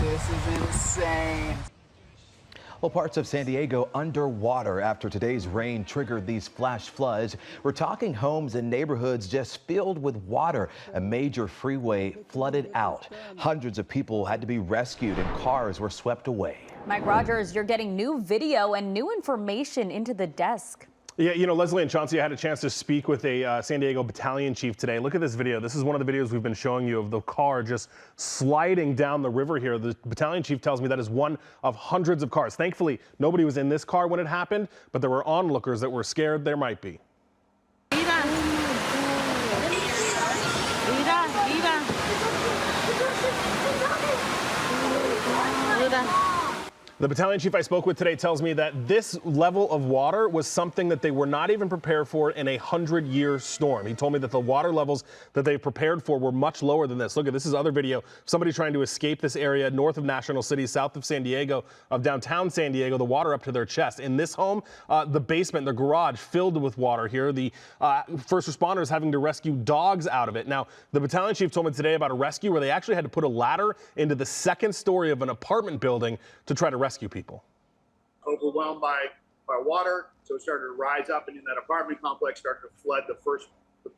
This is insane. Well, parts of San Diego underwater after today's rain triggered these flash floods. We're talking homes and neighborhoods just filled with water. A major freeway flooded out. Hundreds of people had to be rescued and cars were swept away. Mike Rogers, you're getting new video and new information into the desk. Yeah, you know, Leslie and Chauncey, I had a chance to speak with a San Diego battalion chief today. Look at this video. This is one of the videos we've been showing you of the car just sliding down the river here. The battalion chief tells me that is one of hundreds of cars. Thankfully, nobody was in this car when it happened, but there were onlookers that were scared there might be. The battalion chief I spoke with today tells me that this level of water was something that they were not even prepared for in a 100-year storm. He told me that the water levels that they prepared for were much lower than this. Look at this is other video. Somebody trying to escape this area north of National City, south of San Diego, of downtown San Diego, the water up to their chest. In this home, the basement, the garage filled with water here. The first responders having to rescue dogs out of it. Now, the battalion chief told me today about a rescue where they actually had to put a ladder into the second story of an apartment building to try to rescue people. Overwhelmed by water, so it started to rise up, and in that apartment complex started to flood the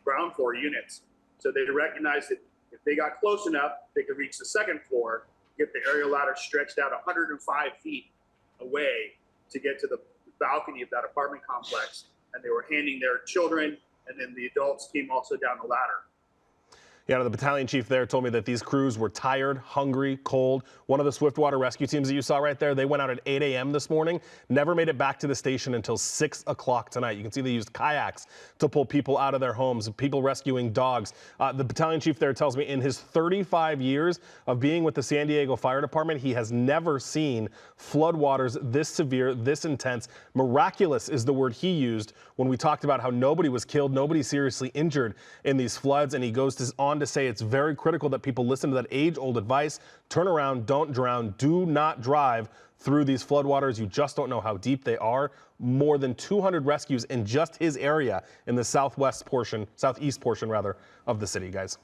ground floor units. So they recognized that if they got close enough, they could reach the second floor, get the aerial ladder stretched out 105 feet away to get to the balcony of that apartment complex. And they were handing their children, and then the adults came also down the ladder. Yeah, the battalion chief there told me that these crews were tired, hungry, cold. One of the Swiftwater rescue teams that you saw right there, they went out at 8 a.m. this morning, never made it back to the station until 6 o'clock tonight. You can see they used kayaks to pull people out of their homes, people rescuing dogs. The battalion chief there tells me in his 35 years of being with the San Diego Fire Department, he has never seen floodwaters this severe, this intense. Miraculous is the word he used when we talked about how nobody was killed, nobody seriously injured in these floods, and he goes on to say it's very critical that people listen to that age-old advice. Turn around, don't drown, do not drive through these floodwaters. You just don't know how deep they are. More than 200 rescues in just his area in the southeast portion rather of the city, guys.